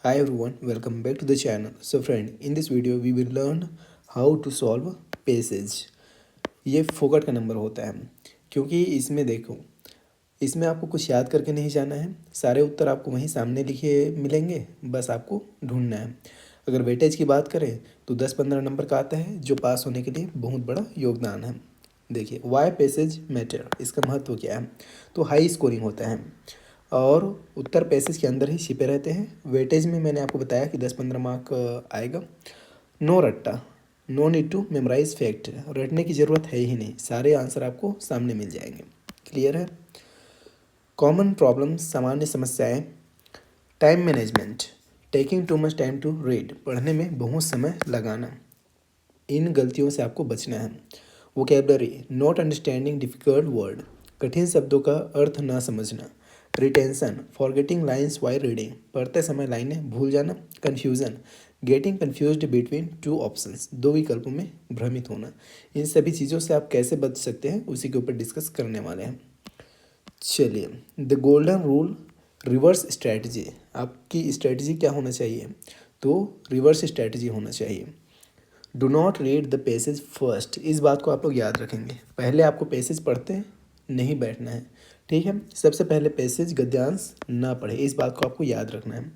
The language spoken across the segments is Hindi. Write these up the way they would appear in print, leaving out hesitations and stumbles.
Hi everyone, welcome back to the channel. So friend, in this video we will learn how to solve passage. ये फोकट का नंबर होता है क्योंकि इसमें देखो, इसमें आपको कुछ याद करके नहीं जाना है, सारे उत्तर आपको वहीं सामने लिखे मिलेंगे, बस आपको ढूंढना है। अगर वेटेज की बात करें तो 10-15 नंबर का आता है जो पास होने के लिए बहुत बड़ा योगदान है। देखिए वाई पैसेज मैटर, इसका महत्व क्या है? तो हाई स्कोरिंग होता है और उत्तर पैसेज के अंदर ही छिपे रहते हैं। वेटेज में मैंने आपको बताया कि 10-15 मार्क आएगा। नो रट्टा, no need to memorise fact, रटने की ज़रूरत है ही नहीं, सारे आंसर आपको सामने मिल जाएंगे। क्लियर है? कॉमन प्रॉब्लम्स, सामान्य समस्याएं। Time management, taking too much time to read, पढ़ने में बहुत समय लगाना, इन गलतियों से आपको बचना है। Vocabulary, not understanding difficult word, कठिन शब्दों का अर्थ ना समझना। Retention, forgetting lines while reading, पढ़ते समय लाइनें भूल जाना। Confusion, getting confused between two options, दो विकल्पों में भ्रमित होना। इन सभी चीज़ों से आप कैसे बच सकते हैं उसी के ऊपर डिस्कस करने वाले हैं। चलिए, the golden rule, reverse strategy, आपकी स्ट्रैटेजी क्या होना चाहिए? तो रिवर्स स्ट्रैटेजी होना चाहिए। Do not read the passage first, इस बात को आप लोग याद रखेंगे, पहले आपको पैसेज पढ़ते नहीं बैठना है। ठीक है, सबसे पहले पैसेज गद्यांश ना पढ़े, इस बात को आपको याद रखना है।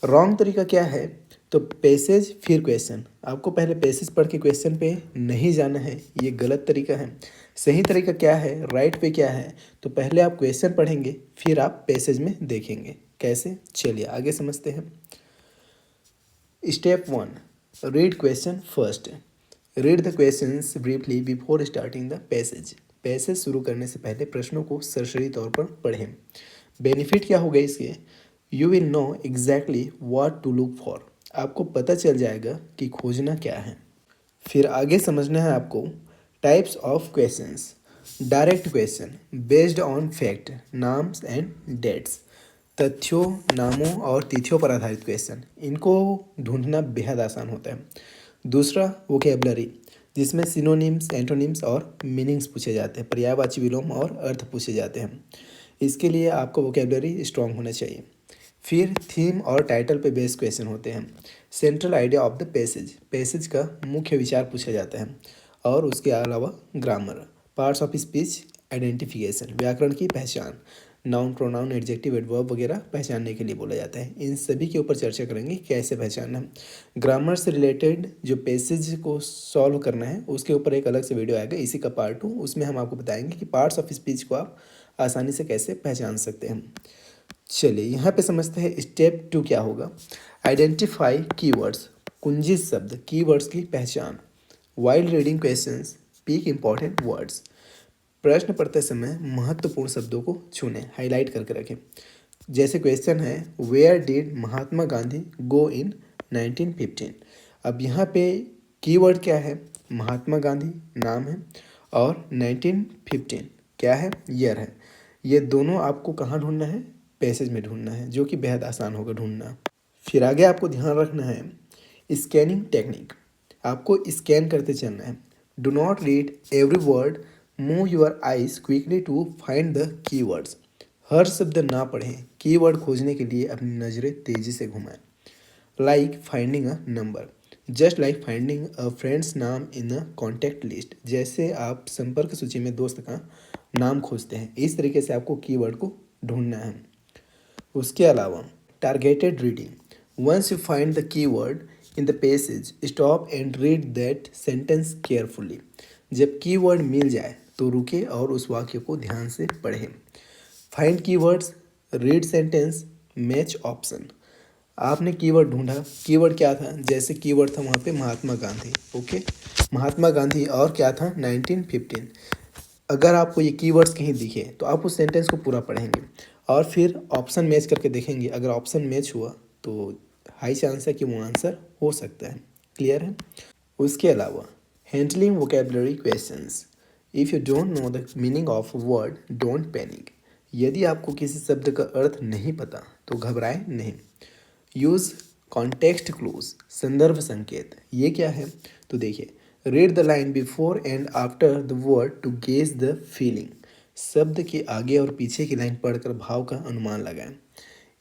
रॉन्ग तरीका क्या है? तो पैसेज फिर क्वेश्चन, आपको पहले पैसेज पढ़ के क्वेश्चन पे नहीं जाना है, ये गलत तरीका है। सही तरीका क्या है, राइट पे क्या है? तो पहले आप क्वेश्चन पढ़ेंगे फिर आप पैसेज में देखेंगे कैसे। चलिए आगे समझते हैं। Step 1, read question first. Read the questions briefly before starting the passage, passage शुरू करने से पहले प्रश्नों को सरसरी तौर पर पढ़ें। बेनिफिट क्या होगा इसके? You will know exactly what to look for, आपको पता चल जाएगा कि खोजना क्या है। फिर आगे समझना है आपको types of questions. Direct question based on fact, names and dates, तथ्यों, नामों और तिथियों पर आधारित क्वेश्चन, इनको ढूंढना बेहद आसान होता है। दूसरा वोकेबलरी, जिसमें सिनोनिम्स, एंटोनिम्स और मीनिंग्स पूछे जाते हैं, पर्यायवाची विलोम और अर्थ पूछे जाते हैं। इसके लिए आपको वोकेबलरी स्ट्रांग होना चाहिए। फिर थीम और टाइटल पे बेस्ड क्वेश्चन होते हैं। Central idea of the passage, passage का मुख्य विचार पूछा जाता है। और उसके अलावा grammar, parts of speech identification, व्याकरण की पहचान, नाउन, प्रोनाउन, एडजेक्टिव, एडवर्ब वगैरह पहचानने के लिए बोला जाता है। इन सभी के ऊपर चर्चा करेंगे कैसे पहचानना है। ग्रामर से रिलेटेड जो पैसेज को सॉल्व करना है उसके ऊपर एक अलग से वीडियो आएगा, इसी का पार्ट 2, उसमें हम आपको बताएंगे कि पार्ट्स ऑफ स्पीच को आप आसानी से कैसे पहचान सकते हैं। चलिए यहाँ पे समझते हैं स्टेप 2 क्या होगा। आइडेंटिफाई कीवर्ड्स, कुंजी शब्द, कीवर्ड्स की पहचान। While reading questions, pick important words, प्रश्न पढ़ते समय महत्वपूर्ण शब्दों को चुनें, हाईलाइट करके रखें। जैसे क्वेश्चन है, वेयर डिड महात्मा गांधी गो इन 1915। अब यहाँ पे कीवर्ड क्या है? महात्मा गांधी नाम है और 1915 क्या है? ईयर है। ये दोनों आपको कहाँ ढूंढना है? पैसेज में ढूंढना है, जो कि बेहद आसान होगा ढूंढना। फिर आगे आपको ध्यान रखना है स्कैनिंग टेक्निक, आपको स्कैन करते चलना है। Do not read every word, move your eyes quickly to find the keywords, हर शब्द ना पढ़ें, कीवर्ड खोजने के लिए अपनी नज़रें तेज़ी से घुमाएं। Like finding a number, just like finding a friends नाम इन अ कॉन्टैक्ट लिस्ट, जैसे आप संपर्क सूची में दोस्त का नाम खोजते हैं, इस तरीके से आपको कीवर्ड को ढूंढना है। उसके अलावा targeted reading, once you find the keyword in the passage stop and read that sentence carefully, जब कीवर्ड मिल जाए तो रुके और उस वाक्य को ध्यान से पढ़ें। Find keywords, read sentence, match option, आपने कीवर्ड ढूंढा, कीवर्ड क्या था? जैसे कीवर्ड था वहाँ पे महात्मा गांधी, ओके, महात्मा गांधी और क्या था? 1915। अगर आपको ये कीवर्ड्स कहीं दिखे तो आप उस सेंटेंस को पूरा पढ़ेंगे और फिर ऑप्शन मैच करके देखेंगे, अगर ऑप्शन मैच हुआ तो हाई चांस है कि वो आंसर हो सकता है। क्लियर है? उसके अलावा handling vocabulary questions, if you don't know the meaning of word don't panic, यदि आपको किसी शब्द का अर्थ नहीं पता तो घबराएं नहीं। यूज़ कॉन्टेक्स्ट क्लूज, संदर्भ संकेत, ये क्या है? तो देखिए, read the line before and after the word to gauge the feeling, शब्द के आगे और पीछे की लाइन पढ़कर भाव का अनुमान लगाएं।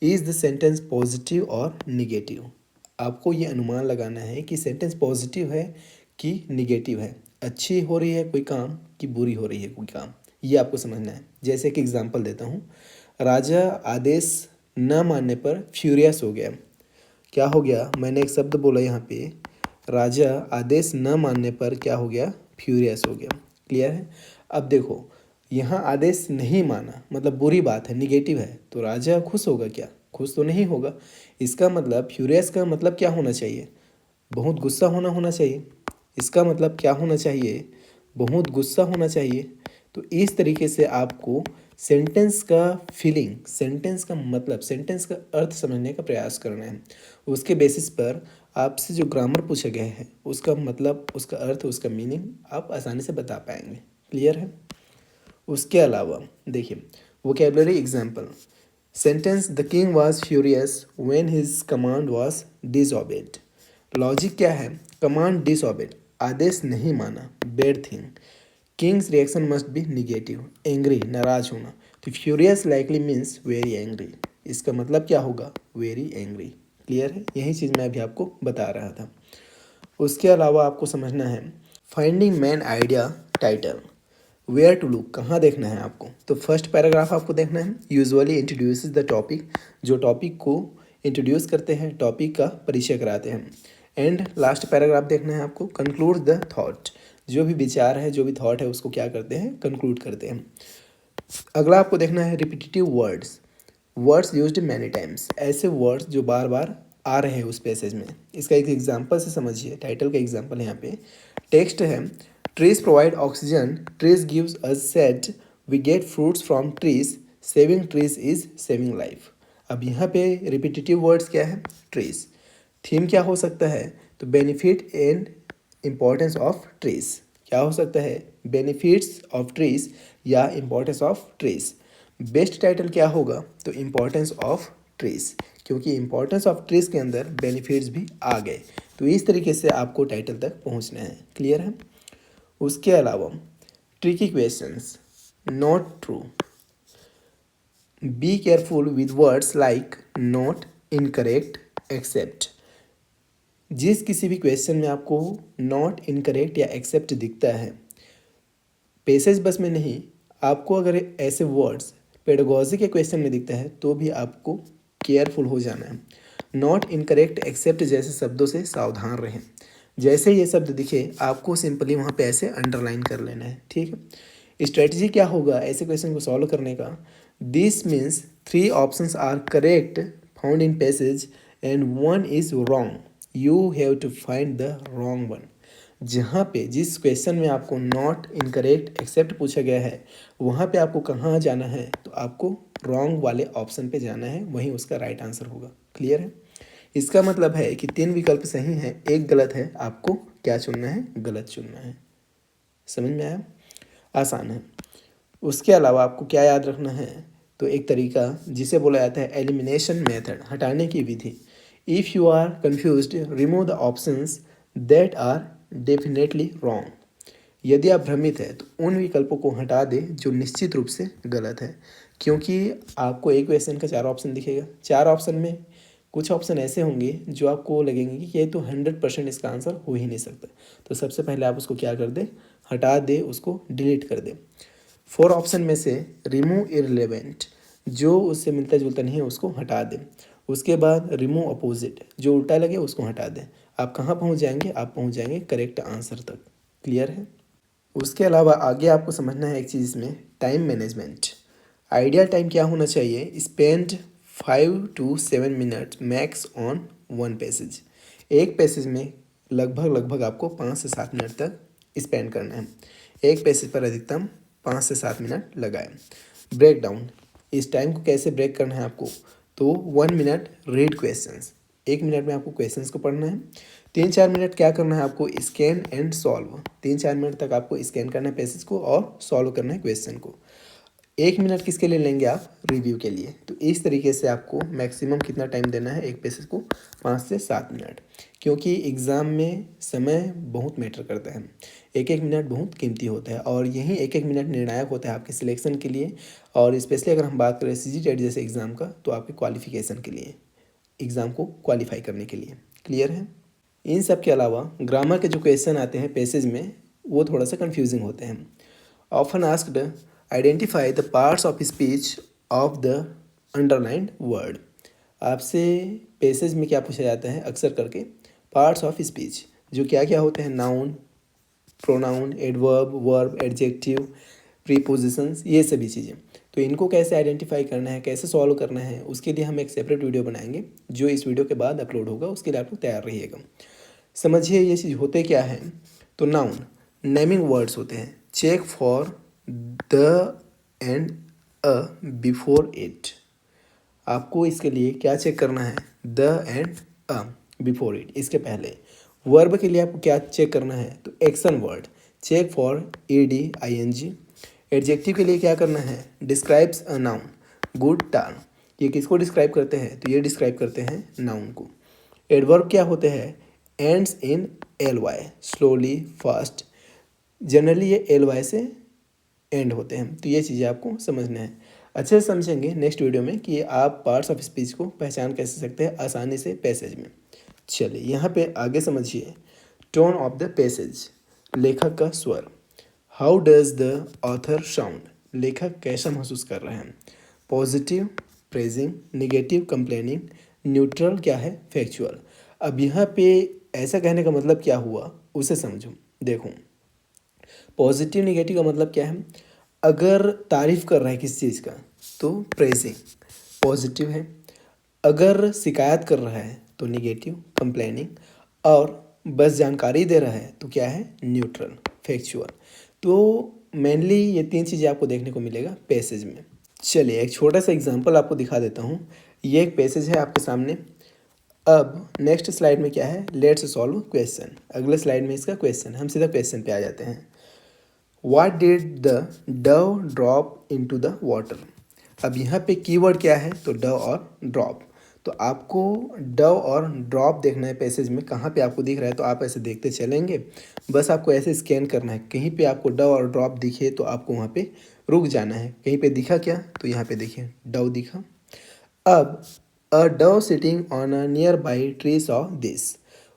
इज द सेंटेंस पॉजिटिव और निगेटिव। आपको ये अनुमान लगाना है कि सेंटेंस पॉजिटिव है कि निगेटिव है, अच्छी हो रही है कोई काम कि बुरी हो रही है कोई काम, ये आपको समझना है। जैसे कि एग्जांपल देता हूँ, राजा आदेश न मानने पर फ्यूरियस हो गया। क्या हो गया, मैंने एक शब्द बोला यहाँ पे, राजा आदेश न मानने पर क्या हो गया, फ्यूरियस हो गया। क्लियर है। अब देखो, यहाँ आदेश नहीं माना मतलब बुरी बात है, निगेटिव है, तो राजा खुश होगा क्या, खुश तो नहीं होगा। इसका मतलब फ्यूरियस का मतलब क्या होना चाहिए, बहुत गुस्सा होना चाहिए। इसका मतलब क्या होना चाहिए, बहुत गुस्सा होना चाहिए। तो इस तरीके से आपको सेंटेंस का फीलिंग, सेंटेंस का मतलब, सेंटेंस का अर्थ समझने का प्रयास करना है। उसके बेसिस पर आपसे जो ग्रामर पूछा गया है उसका मतलब, उसका अर्थ, उसका मीनिंग आप आसानी से बता पाएंगे। क्लियर है। उसके अलावा देखिए, vocabulary example, sentence the king was furious when his command was disobeyed. Logic क्या है, कमांड डिसऑबेड, आदेश नहीं माना, bad thing, king's reaction must be negative, angry, नाराज होना। तो furious likely means very angry, इसका मतलब क्या होगा, वेरी एंग्री। क्लियर है, यही चीज़ मैं अभी आपको बता रहा था। उसके अलावा आपको समझना है finding main idea title, where to look, कहाँ देखना है आपको। तो फर्स्ट पैराग्राफ आपको देखना है, यूजुअली इंट्रोड्यूसेस द टॉपिक, जो टॉपिक को इंट्रोड्यूस करते हैं, टॉपिक का परिचय कराते हैं। एंड लास्ट पैराग्राफ देखना है आपको, कंक्लूड द थॉट, जो भी विचार है, जो भी थॉट है उसको क्या करते हैं, कंक्लूड करते हैं। अगला आपको देखना है repetitive words, words used many times, ऐसे वर्ड्स जो बार बार आ रहे हैं उस पैसेज में। इसका एक एग्जांपल से समझिए, टाइटल का एग्जांपल यहाँ पे टेक्स्ट है, trees provide oxygen, trees gives us shade, we get fruits from trees, saving trees is saving life. अब यहाँ पे रिपीटेटिव वर्ड्स क्या है, ट्रीज। थीम क्या हो सकता है, तो benefit and importance of trees. क्या हो सकता है, बेनिफिट्स ऑफ ट्रीज या importance of trees. Best title क्या होगा, तो इम्पोर्टेंस ऑफ ट्रीज, क्योंकि इम्पोर्टेंस ऑफ ट्रीज के अंदर बेनिफिट्स भी आ गए। तो इस तरीके से आपको टाइटल तक पहुंचना है। क्लियर है। उसके अलावा tricky questions, not true, be careful with words like not, incorrect, except. जिस किसी भी क्वेश्चन में आपको नॉट, इनकरेक्ट या एक्सेप्ट दिखता है, पैसेज बस में नहीं, आपको अगर ऐसे वर्ड्स पेडागॉजी के क्वेश्चन में दिखता है तो भी आपको केयरफुल हो जाना है। नॉट, इनकरेक्ट, एक्सेप्ट जैसे शब्दों से सावधान रहें। जैसे ये शब्द दिखे आपको सिंपली वहाँ पे ऐसे अंडरलाइन कर लेना है। ठीक है। स्ट्रेटजी क्या होगा ऐसे क्वेश्चन को सॉल्व करने का, this means 3 options are correct found in passage and 1 is wrong, you have to find the wrong one. जहाँ पे जिस क्वेश्चन में आपको नॉट, इनकरेक्ट, एक्सेप्ट पूछा गया है, वहाँ पे आपको कहाँ जाना है, तो आपको रॉन्ग वाले ऑप्शन पे जाना है, वहीं उसका राइट आंसर होगा। क्लियर है। इसका मतलब है कि 3 विकल्प सही हैं, एक गलत है, आपको क्या चुनना है, गलत चुनना है। समझ में आया, आसान है। उसके अलावा आपको क्या याद रखना है, तो एक तरीका जिसे बोला जाता है एलिमिनेशन मेथड, हटाने की विधि। If you are confused, remove the options that are definitely wrong. यदि आप भ्रमित है तो उन विकल्पों को हटा दें जो निश्चित रूप से गलत है। क्योंकि आपको एक क्वेश्चन का 4 ऑप्शन दिखेगा, 4 ऑप्शन में कुछ ऑप्शन ऐसे होंगे जो आपको लगेंगे कि ये तो 100% इसका आंसर हो ही नहीं सकता। तो सबसे पहले आप उसको क्या कर दें, हटा दें, उसको डिलीट कर दें। 4 ऑप्शन में से रिमूव इररिलेवेंट, जो उससे मिलता जुलता नहीं है उसको हटा दें। उसके बाद रिमूव अपोजिट, जो उल्टा लगे उसको हटा दें। आप कहाँ पहुँच जाएंगे, आप पहुँच जाएंगे करेक्ट आंसर तक। क्लियर है। उसके अलावा आगे आपको समझना है एक चीज़ में, टाइम मैनेजमेंट। आइडियल टाइम क्या होना चाहिए, spend 5 to 7 minute max on 1 passage. एक पैसेज में लगभग आपको 5 से 7 मिनट तक स्पेंड करना है। एक पैसेज पर अधिकतम 5 से 7 मिनट लगाएं। ब्रेक डाउन, इस टाइम को कैसे ब्रेक करना है आपको, तो 1 मिनट रीड क्वेश्चंस, 1 मिनट में आपको क्वेश्चंस को पढ़ना है। 3-4 मिनट क्या करना है आपको, स्कैन एंड सॉल्व, 3-4 मिनट तक आपको स्कैन करना है पैसेज को और सॉल्व करना है क्वेश्चन को। 1 मिनट किसके लिए लेंगे आप? रिव्यू के लिए। तो इस तरीके से आपको मैक्सिमम कितना टाइम देना है एक पैसेज को? 5 से 7 मिनट, क्योंकि एग्ज़ाम में समय बहुत मैटर करता है। एक एक मिनट बहुत कीमती होता है और यही एक एक मिनट निर्णायक होता है आपके सिलेक्शन के लिए, और स्पेशली अगर हम बात करें CGTET जैसे एग्ज़ाम का, तो आपके क्वालिफिकेशन के लिए, एग्ज़ाम को क्वालिफाई करने के लिए। क्लियर है? इन सब के अलावा ग्रामर के जो क्वेश्चन आते हैं पैसेज में, वो थोड़ा सा कन्फ्यूजिंग होते हैं। Often asked, identify the parts of speech of the underlined word. आपसे पैसेज में क्या पूछा जाता है अक्सर करके? पार्ट्स ऑफ स्पीच, जो क्या क्या होते हैं? Noun, pronoun, adverb, verb, adjective, prepositions, ये सभी चीज़ें। तो इनको कैसे आइडेंटिफाई करना है, कैसे सॉल्व करना है, उसके लिए हम एक सेपरेट वीडियो बनाएंगे जो इस वीडियो के बाद अपलोड होगा। उसके लिए आप लोग तैयार रहिएगा। समझिए ये चीज़ होते क्या है। तो नाउन नेमिंग वर्ड्स होते हैं। Check for the and a before it. आपको इसके लिए क्या चेक करना है? The and a before it, इसके पहले। वर्ब के लिए आपको क्या चेक करना है? तो action word, check for ED, ING। Adjective के लिए क्या करना है? Describes a noun, good turn. ये किसको डिस्क्राइब करते हैं? तो ये डिस्क्राइब करते हैं नाउन को। एडवर्ब क्या होते हैं? Ends in LY, slowly, fast. Generally ये LY से एंड होते हैं। तो ये चीज़ें आपको समझना है। अच्छे से समझेंगे नेक्स्ट वीडियो में कि आप पार्ट्स ऑफ स्पीच को पहचान कैसे सकते हैं आसानी से पैसेज में। चलिए यहाँ पे आगे समझिए। टोन ऑफ द पैसेज, लेखक का स्वर। How does the author sound, लेखक कैसा महसूस कर रहे हैं। Positive, praising, negative, complaining, neutral क्या है? फैक्चुअल। अब यहाँ पे ऐसा कहने का मतलब क्या हुआ उसे समझो। देखो, पॉजिटिव निगेटिव का मतलब क्या है? अगर तारीफ कर रहा है किसी चीज़ का तो प्रेजिंग पॉजिटिव है, अगर शिकायत कर रहा है तो निगेटिव कंप्लेनिंग, और बस जानकारी दे रहा है तो क्या है? Neutral factual. तो मेनली ये 3 चीज़ें आपको देखने को मिलेगा पैसेज में। चलिए एक छोटा सा एग्जांपल आपको दिखा देता हूँ। ये एक पैसेज है आपके सामने। अब नेक्स्ट स्लाइड में क्या है? Let's solve question. अगले स्लाइड में इसका क्वेश्चन, हम सीधा क्वेश्चन पे आ जाते हैं। What did the dove drop into the water? अब यहाँ पे कीवर्ड क्या है? तो dove और drop। तो आपको dove और drop देखना है पैसेज में। कहाँ पे आपको दिख रहा है तो आप ऐसे देखते चलेंगे। बस आपको ऐसे स्कैन करना है। कहीं पे आपको dove और drop दिखे तो आपको वहाँ पे रुक जाना है। कहीं पे दिखा क्या? तो यहाँ पे देखिए dove दिखा। अब अ dove sitting on a nearby tree saw this।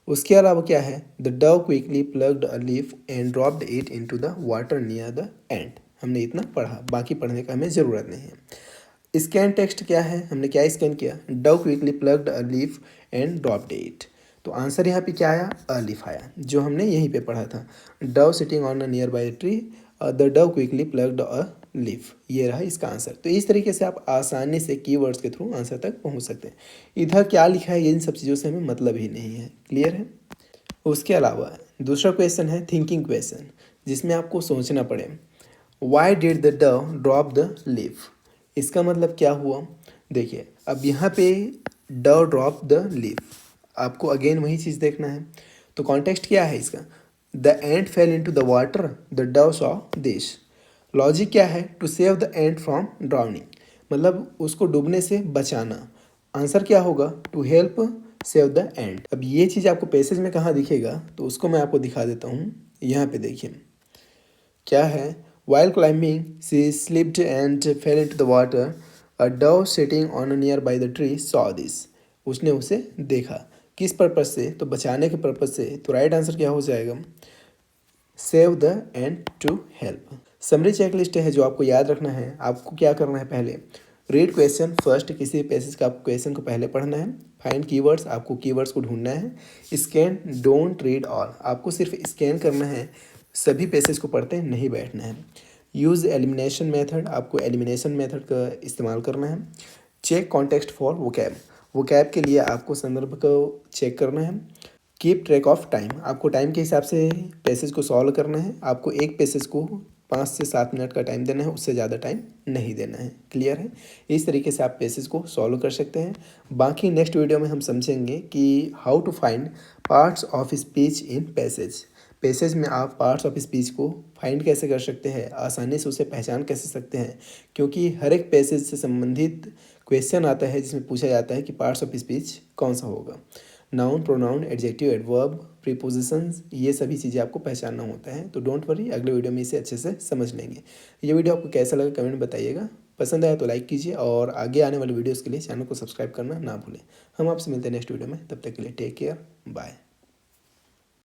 उसके अलावा क्या है? The dove quickly plucked a leaf and dropped it into the water near the ant. हमने इतना पढ़ा, बाकी पढ़ने का हमें ज़रूरत नहीं है। स्कैन टेक्स्ट क्या है? हमने क्या स्कैन किया? Dove quickly plucked a leaf and dropped it. तो आंसर यहाँ पे क्या आया? अ लीफ आया, जो हमने यहीं पे पढ़ा था। Dove sitting on a nearby tree, the dove quickly plucked a leaf, ये रहा इसका आंसर। तो इस तरीके से आप आसानी से कीवर्ड्स के थ्रू आंसर तक पहुंच सकते हैं। इधर क्या लिखा है इन सब चीज़ों से हमें मतलब ही नहीं है। क्लियर है? उसके अलावा दूसरा क्वेश्चन है थिंकिंग क्वेश्चन, जिसमें आपको सोचना पड़े। Why did the dove drop the leaf, इसका मतलब क्या हुआ? देखिए अब यहाँ पे डव ड्रॉप द लीफ, आपको अगेन वही चीज़ देखना है। तो कॉन्टेक्स्ट क्या है इसका? The ant fell into the water, the dove saw this. Logic क्या है? To save the ant from drowning, मतलब उसको डूबने से बचाना। आंसर क्या होगा? To help save the ant. अब ये चीज़ आपको पैसेज में कहाँ दिखेगा तो उसको मैं आपको दिखा देता हूँ। यहाँ पे देखिए क्या है। While climbing she slipped and fell into the water, a dove sitting on nearby the tree saw this. उसने उसे देखा। किस पर्पज से? तो बचाने के पर्पज से। तो राइट आंसर क्या हो जाएगा? Save the ant to help. Summary checklist है जो आपको याद रखना है। आपको क्या करना है? पहले रीड क्वेश्चन फर्स्ट, किसी पैसेज का आपको क्वेश्चन को पहले पढ़ना है। फाइंड कीवर्ड्स, आपको कीवर्ड्स को ढूंढना है। स्कैन, डोंट रीड ऑल, आपको सिर्फ स्कैन करना है, सभी पैसेज को पढ़ते नहीं बैठना है। यूज़ एलिमिनेशन मेथड, आपको एलिमिनेशन मेथड का इस्तेमाल करना है। Check context for vocab, vocab के लिए आपको संदर्भ को चेक करना है। कीप ट्रैक ऑफ टाइम, आपको टाइम के हिसाब से पैसेज को सॉल्व करना है। आपको एक पैसेज को 5 से 7 मिनट का टाइम देना है, उससे ज़्यादा टाइम नहीं देना है। क्लियर है? इस तरीके से आप पैसेज को सॉल्व कर सकते हैं। बाकी नेक्स्ट वीडियो में हम समझेंगे कि how to find parts of speech in passage. Passage में आप पार्ट्स ऑफ स्पीच को फाइंड कैसे कर सकते हैं, आसानी से उसे पहचान कैसे सकते हैं, क्योंकि हर एक पैसेज से संबंधित क्वेश्चन आता है जिसमें पूछा जाता है कि पार्ट्स ऑफ स्पीच कौन सा होगा। Noun, pronoun, adjective, adverb, prepositions, ये सभी चीज़ें आपको पहचानना होता है। तो डोंट वरी, अगले वीडियो में इसे अच्छे से समझ लेंगे। ये वीडियो आपको कैसा लगा कमेंट में बताइएगा। पसंद आया तो लाइक कीजिए और आगे आने वाले वीडियोज़ के लिए चैनल को सब्सक्राइब करना ना भूलें। हम आपसे मिलते हैं नेक्स्ट वीडियो में, तब तक के लिए टेक केयर, बाय।